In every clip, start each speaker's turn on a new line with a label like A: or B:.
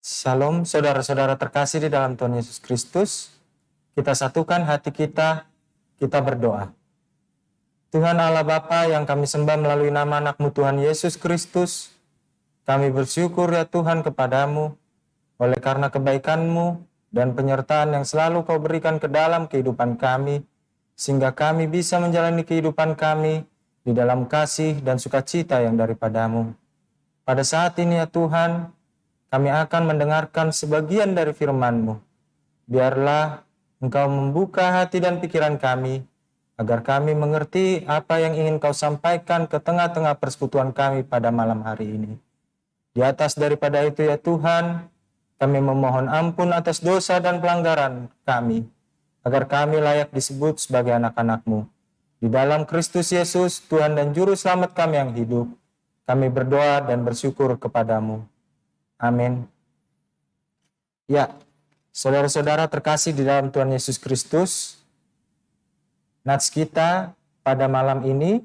A: Shalom, saudara-saudara terkasih di dalam Tuhan Yesus Kristus. Kita satukan hati kita berdoa. Tuhan Allah Bapa yang kami sembah melalui nama anak-Mu Tuhan Yesus Kristus, kami bersyukur ya Tuhan kepadamu, oleh karena kebaikan-Mu dan penyertaan yang selalu Kau berikan ke dalam kehidupan kami, sehingga kami bisa menjalani kehidupan kami di dalam kasih dan sukacita yang daripadamu. Pada saat ini ya Tuhan, kami akan mendengarkan sebagian dari firman-Mu. Biarlah Engkau membuka hati dan pikiran kami, agar kami mengerti apa yang ingin Kau sampaikan ke tengah-tengah persekutuan kami pada malam hari ini. Di atas daripada itu ya Tuhan, kami memohon ampun atas dosa dan pelanggaran kami, agar kami layak disebut sebagai anak-anak-Mu. Di dalam Kristus Yesus, Tuhan dan Juru Selamat kami yang hidup, kami berdoa dan bersyukur kepadamu. Amin. Ya, saudara-saudara terkasih di dalam Tuhan Yesus Kristus, nats kita pada malam ini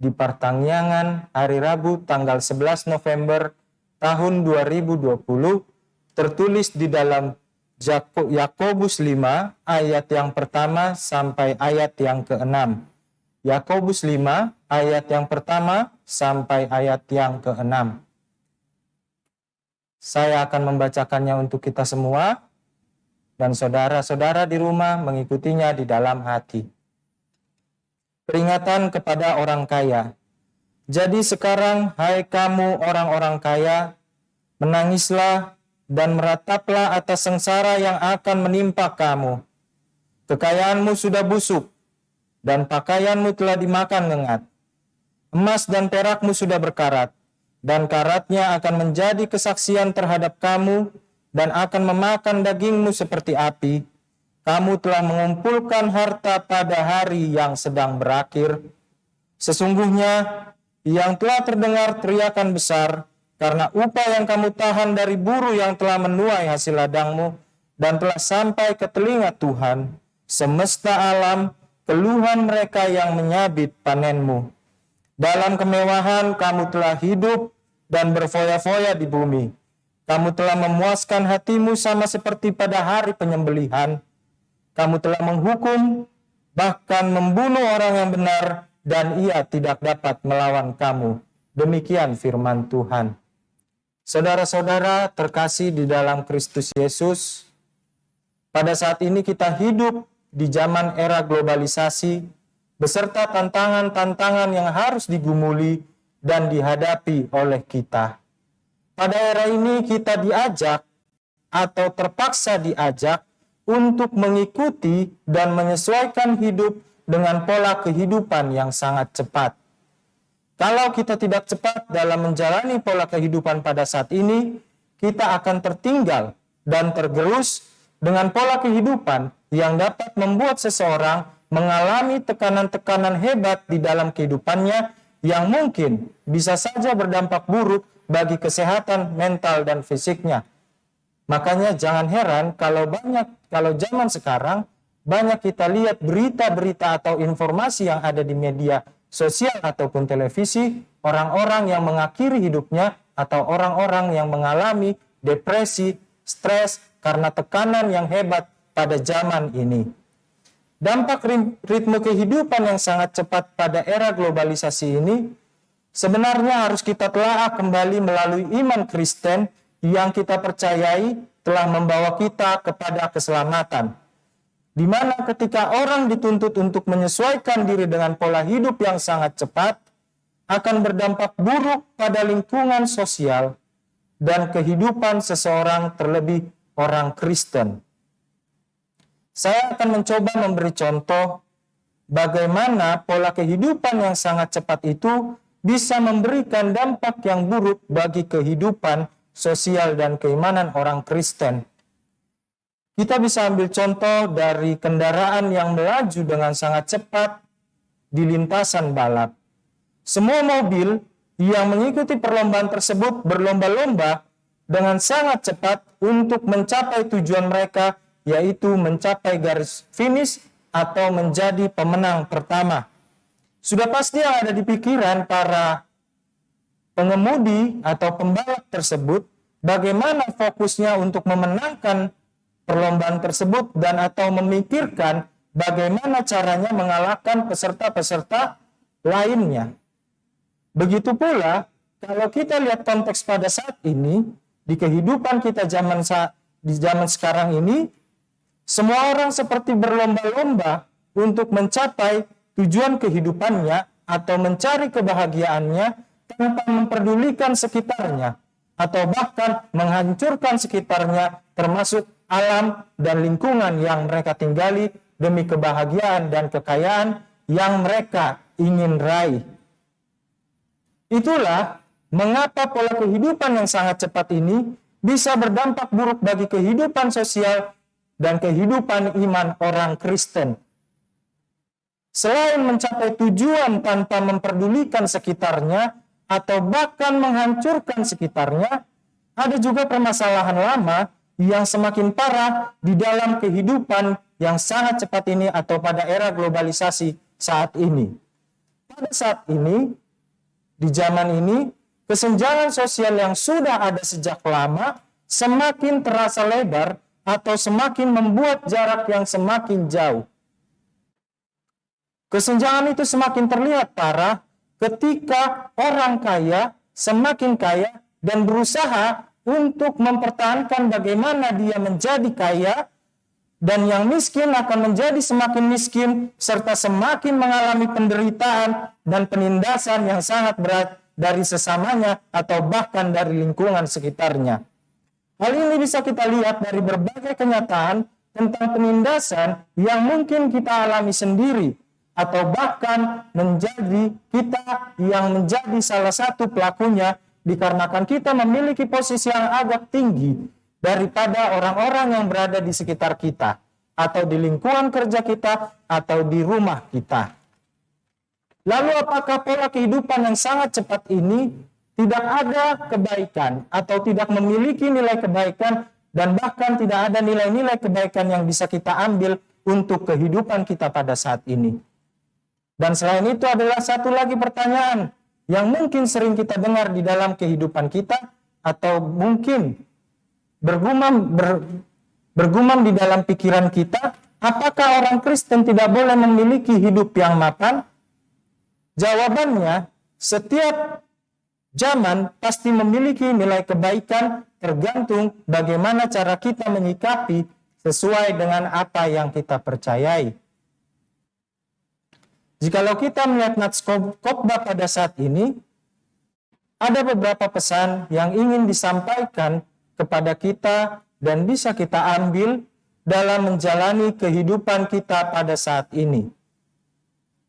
A: di pertanggangan hari Rabu tanggal 11 November tahun 2020 tertulis di dalam Yakobus 5 ayat yang pertama sampai ayat yang ke-6. Yakobus 5 ayat yang pertama sampai ayat yang ke-6. Saya akan membacakannya untuk kita semua, dan saudara-saudara di rumah mengikutinya di dalam hati. Peringatan kepada orang kaya. Jadi sekarang, hai kamu orang-orang kaya, menangislah dan merataplah atas sengsara yang akan menimpa kamu. Kekayaanmu sudah busuk, dan pakaianmu telah dimakan ngengat. Emas dan perakmu sudah berkarat, dan karatnya akan menjadi kesaksian terhadap kamu dan akan memakan dagingmu seperti api. Kamu telah mengumpulkan harta pada hari yang sedang berakhir. Sesungguhnya yang telah terdengar teriakan besar karena upah yang kamu tahan dari buruh yang telah menuai hasil ladangmu dan telah sampai ke telinga Tuhan, semesta alam, keluhan mereka yang menyabit panenmu. Dalam kemewahan kamu telah hidup dan berfoya-foya di bumi. Kamu telah memuaskan hatimu sama seperti pada hari penyembelihan. Kamu telah menghukum, bahkan membunuh orang yang benar, dan ia tidak dapat melawan kamu. Demikian firman Tuhan. Saudara-saudara terkasih di dalam Kristus Yesus, pada saat ini kita hidup di zaman era globalisasi, beserta tantangan-tantangan yang harus digumuli dan dihadapi oleh kita. Pada era ini kita diajak atau terpaksa diajak untuk mengikuti dan menyesuaikan hidup dengan pola kehidupan yang sangat cepat. Kalau kita tidak cepat dalam menjalani pola kehidupan pada saat ini, kita akan tertinggal dan tergerus dengan pola kehidupan yang dapat membuat seseorang mengalami tekanan-tekanan hebat di dalam kehidupannya yang mungkin bisa saja berdampak buruk bagi kesehatan mental dan fisiknya. Makanya jangan heran kalau zaman sekarang banyak kita lihat berita-berita atau informasi yang ada di media sosial ataupun televisi, orang-orang yang mengakhiri hidupnya atau orang-orang yang mengalami depresi, stres karena tekanan yang hebat pada zaman ini. Dampak ritme kehidupan yang sangat cepat pada era globalisasi ini sebenarnya harus kita telaah kembali melalui iman Kristen yang kita percayai telah membawa kita kepada keselamatan. Di mana ketika orang dituntut untuk menyesuaikan diri dengan pola hidup yang sangat cepat, akan berdampak buruk pada lingkungan sosial dan kehidupan seseorang, terlebih orang Kristen. Saya akan mencoba memberi contoh bagaimana pola kehidupan yang sangat cepat itu bisa memberikan dampak yang buruk bagi kehidupan sosial dan keimanan orang Kristen. Kita bisa ambil contoh dari kendaraan yang melaju dengan sangat cepat di lintasan balap. Semua mobil yang mengikuti perlombaan tersebut berlomba-lomba dengan sangat cepat untuk mencapai tujuan mereka, yaitu mencapai garis finish atau menjadi pemenang pertama. Sudah pasti yang ada di pikiran para pengemudi atau pembalap tersebut bagaimana fokusnya untuk memenangkan perlombaan tersebut dan atau memikirkan bagaimana caranya mengalahkan peserta-peserta lainnya. Begitu pula kalau kita lihat konteks pada saat ini, di kehidupan kita di zaman sekarang ini, semua orang seperti berlomba-lomba untuk mencapai tujuan kehidupannya atau mencari kebahagiaannya tanpa memperdulikan sekitarnya atau bahkan menghancurkan sekitarnya, termasuk alam dan lingkungan yang mereka tinggali demi kebahagiaan dan kekayaan yang mereka ingin raih. Itulah mengapa pola kehidupan yang sangat cepat ini bisa berdampak buruk bagi kehidupan sosial dan kehidupan iman orang Kristen. Selain mencapai tujuan tanpa memperdulikan sekitarnya atau bahkan menghancurkan sekitarnya, ada juga permasalahan lama yang semakin parah di dalam kehidupan yang sangat cepat ini atau pada era globalisasi saat ini. Pada saat ini, di zaman ini, kesenjangan sosial yang sudah ada sejak lama semakin terasa lebar atau semakin membuat jarak yang semakin jauh. Kesenjangan itu semakin terlihat parah ketika orang kaya semakin kaya dan berusaha untuk mempertahankan bagaimana dia menjadi kaya, dan yang miskin akan menjadi semakin miskin serta semakin mengalami penderitaan dan penindasan yang sangat berat dari sesamanya atau bahkan dari lingkungan sekitarnya. Hal ini bisa kita lihat dari berbagai kenyataan tentang penindasan yang mungkin kita alami sendiri atau bahkan menjadi kita yang menjadi salah satu pelakunya dikarenakan kita memiliki posisi yang agak tinggi daripada orang-orang yang berada di sekitar kita atau di lingkungan kerja kita atau di rumah kita. Lalu apakah pola kehidupan yang sangat cepat ini tidak ada kebaikan atau tidak memiliki nilai kebaikan dan bahkan tidak ada nilai-nilai kebaikan yang bisa kita ambil untuk kehidupan kita pada saat ini? Dan selain itu adalah satu lagi pertanyaan yang mungkin sering kita dengar di dalam kehidupan kita atau mungkin bergumam di dalam pikiran kita, apakah orang Kristen tidak boleh memiliki hidup yang mapan? Jawabannya, setiap zaman pasti memiliki nilai kebaikan tergantung bagaimana cara kita menyikapi sesuai dengan apa yang kita percayai. Jikalau kita melihat nats khotbah pada saat ini, ada beberapa pesan yang ingin disampaikan kepada kita dan bisa kita ambil dalam menjalani kehidupan kita pada saat ini.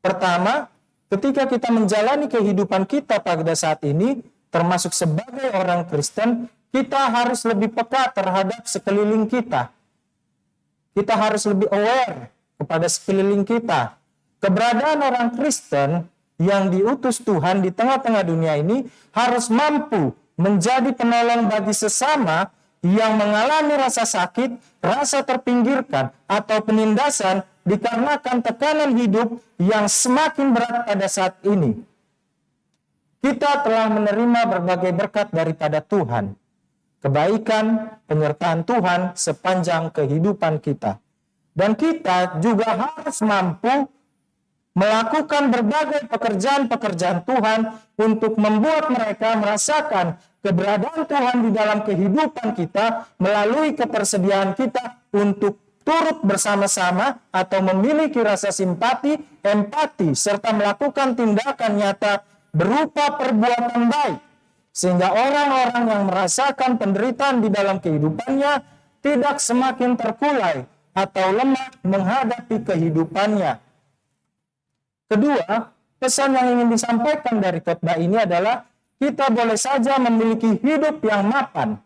A: Pertama, ketika kita menjalani kehidupan kita pada saat ini, termasuk sebagai orang Kristen, kita harus lebih peka terhadap sekeliling kita. Kita harus lebih aware kepada sekeliling kita. Keberadaan orang Kristen yang diutus Tuhan di tengah-tengah dunia ini harus mampu menjadi penolong bagi sesama yang mengalami rasa sakit, rasa terpinggirkan, atau penindasan dikarenakan tekanan hidup yang semakin berat pada saat ini. Kita telah menerima berbagai berkat daripada Tuhan, kebaikan, penyertaan Tuhan sepanjang kehidupan kita. Dan kita juga harus mampu melakukan berbagai pekerjaan-pekerjaan Tuhan untuk membuat mereka merasakan keberadaan Tuhan di dalam kehidupan kita melalui ketersediaan kita untuk turut bersama-sama atau memiliki rasa simpati, empati, serta melakukan tindakan nyata berupa perbuatan baik. Sehingga orang-orang yang merasakan penderitaan di dalam kehidupannya tidak semakin terkulai atau lemah menghadapi kehidupannya. Kedua, pesan yang ingin disampaikan dari khotbah ini adalah kita boleh saja memiliki hidup yang mapan.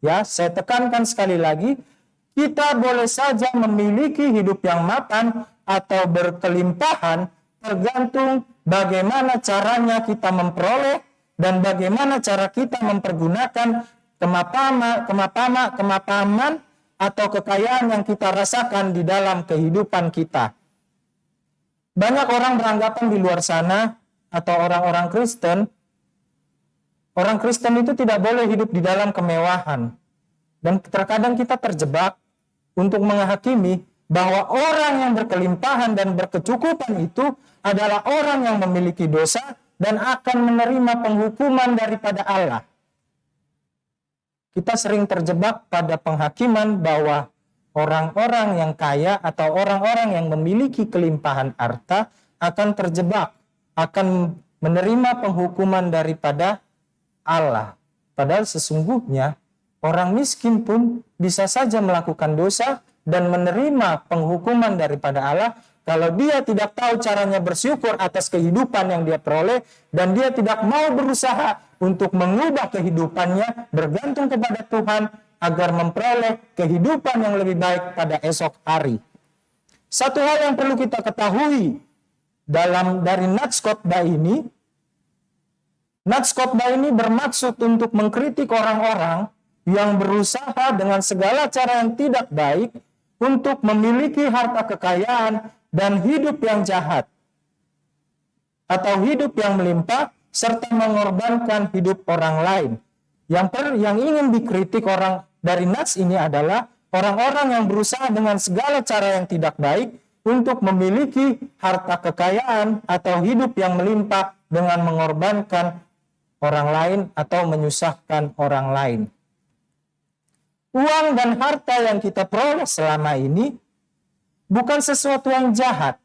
A: Ya, saya tekankan sekali lagi, kita boleh saja memiliki hidup yang mapan atau berkelimpahan tergantung bagaimana caranya kita memperoleh dan bagaimana cara kita mempergunakan kemapanan atau kekayaan yang kita rasakan di dalam kehidupan kita. Banyak orang beranggapan di luar sana atau orang-orang Kristen Orang Kristen itu tidak boleh hidup di dalam kemewahan. Dan terkadang kita terjebak untuk menghakimi bahwa orang yang berkelimpahan dan berkecukupan itu adalah orang yang memiliki dosa dan akan menerima penghukuman daripada Allah. Kita sering terjebak pada penghakiman bahwa orang-orang yang kaya atau orang-orang yang memiliki kelimpahan harta akan terjebak, akan menerima penghukuman daripada Allah. Padahal sesungguhnya orang miskin pun bisa saja melakukan dosa dan menerima penghukuman daripada Allah kalau dia tidak tahu caranya bersyukur atas kehidupan yang dia peroleh dan dia tidak mau berusaha untuk mengubah kehidupannya bergantung kepada Tuhan agar memperoleh kehidupan yang lebih baik pada esok hari. Satu hal yang perlu kita ketahui dari nats khotbah ini bermaksud untuk mengkritik orang-orang yang berusaha dengan segala cara yang tidak baik untuk memiliki harta kekayaan dan hidup yang jahat atau hidup yang melimpah serta mengorbankan hidup orang lain. Yang ingin dikritik orang dari nats ini adalah orang-orang yang berusaha dengan segala cara yang tidak baik untuk memiliki harta kekayaan atau hidup yang melimpah dengan mengorbankan orang lain atau menyusahkan orang lain. Uang dan harta yang kita peroleh selama ini bukan sesuatu yang jahat,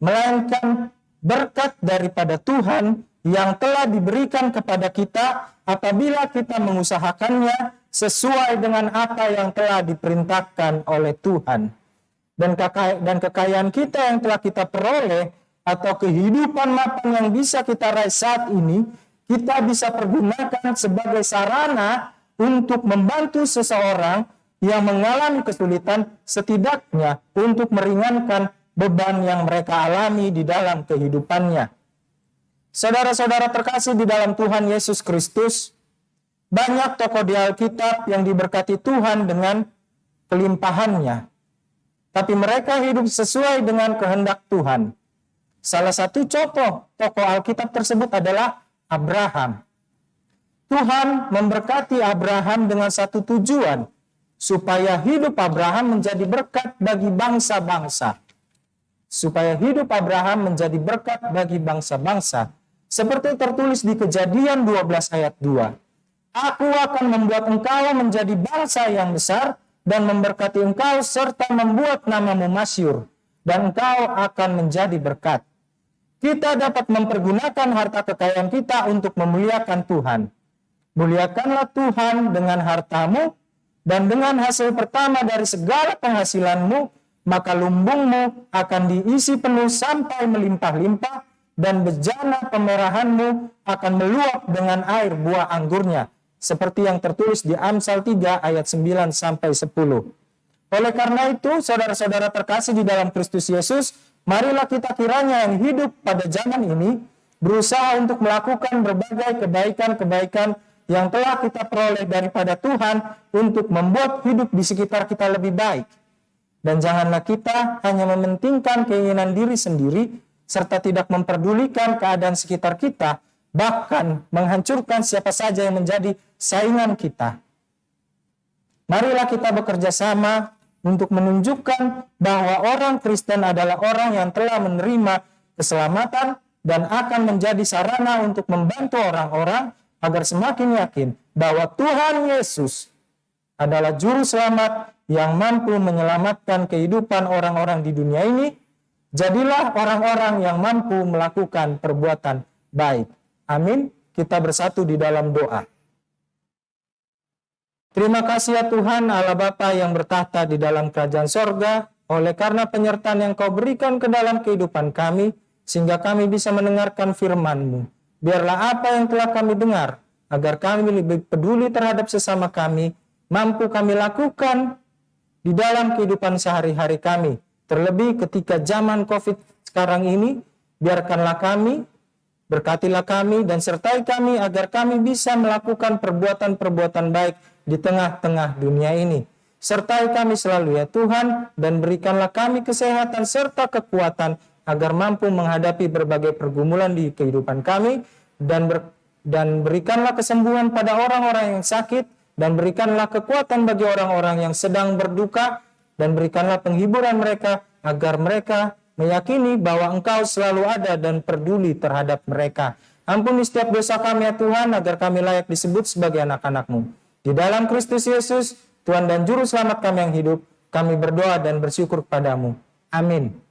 A: melainkan berkat daripada Tuhan yang telah diberikan kepada kita apabila kita mengusahakannya sesuai dengan apa yang telah diperintahkan oleh Tuhan. Dan kekayaan kita yang telah kita peroleh atau kehidupan mapan yang bisa kita raih saat ini, kita bisa pergunakan sebagai sarana untuk membantu seseorang yang mengalami kesulitan, setidaknya untuk meringankan beban yang mereka alami di dalam kehidupannya. Saudara-saudara terkasih di dalam Tuhan Yesus Kristus, banyak tokoh di Alkitab yang diberkati Tuhan dengan kelimpahannya, tapi mereka hidup sesuai dengan kehendak Tuhan. Salah satu contoh tokoh Alkitab tersebut adalah Abraham. Tuhan memberkati Abraham dengan satu tujuan, supaya hidup Abraham menjadi berkat bagi bangsa-bangsa. Supaya hidup Abraham menjadi berkat bagi bangsa-bangsa. Seperti tertulis di Kejadian 12 ayat 2. Aku akan membuat engkau menjadi bangsa yang besar dan memberkati engkau serta membuat namamu masyhur, dan engkau akan menjadi berkat. Kita dapat mempergunakan harta kekayaan kita untuk memuliakan Tuhan. Muliakanlah Tuhan dengan hartamu, dan dengan hasil pertama dari segala penghasilanmu, maka lumbungmu akan diisi penuh sampai melimpah-limpah, dan bejana pemerahanmu akan meluap dengan air buah anggurnya, seperti yang tertulis di Amsal 3 ayat 9 sampai 10. Oleh karena itu, saudara-saudara terkasih di dalam Kristus Yesus, marilah kita kiranya yang hidup pada zaman ini berusaha untuk melakukan berbagai kebaikan-kebaikan yang telah kita peroleh daripada Tuhan untuk membuat hidup di sekitar kita lebih baik. Dan janganlah kita hanya mementingkan keinginan diri sendiri serta tidak memperdulikan keadaan sekitar kita, bahkan menghancurkan siapa saja yang menjadi saingan kita. Marilah kita bekerja sama untuk menunjukkan bahwa orang Kristen adalah orang yang telah menerima keselamatan dan akan menjadi sarana untuk membantu orang-orang agar semakin yakin bahwa Tuhan Yesus adalah juru selamat yang mampu menyelamatkan kehidupan orang-orang di dunia ini. Jadilah orang-orang yang mampu melakukan perbuatan baik. Amin. Kita bersatu di dalam doa. Terima kasih ya Tuhan Allah Bapa yang bertahta di dalam kerajaan sorga, oleh karena penyertaan yang Kau berikan ke dalam kehidupan kami, sehingga kami bisa mendengarkan firman-Mu. Biarlah apa yang telah kami dengar, agar kami lebih peduli terhadap sesama kami, mampu kami lakukan di dalam kehidupan sehari-hari kami. Terlebih ketika zaman COVID sekarang ini, biarkanlah kami, berkatilah kami, dan sertai kami agar kami bisa melakukan perbuatan-perbuatan baik di tengah-tengah dunia ini. Sertai kami selalu ya Tuhan, dan berikanlah kami kesehatan serta kekuatan agar mampu menghadapi berbagai pergumulan di kehidupan kami, dan dan berikanlah kesembuhan pada orang-orang yang sakit, dan berikanlah kekuatan bagi orang-orang yang sedang berduka, dan berikanlah penghiburan mereka, agar mereka meyakini bahwa Engkau selalu ada dan peduli terhadap mereka. Ampuni setiap dosa kami ya Tuhan, agar kami layak disebut sebagai anak-anak-Mu. Di dalam Kristus Yesus, Tuhan dan Juru Selamat kami yang hidup, kami berdoa dan bersyukur kepadamu. Amin.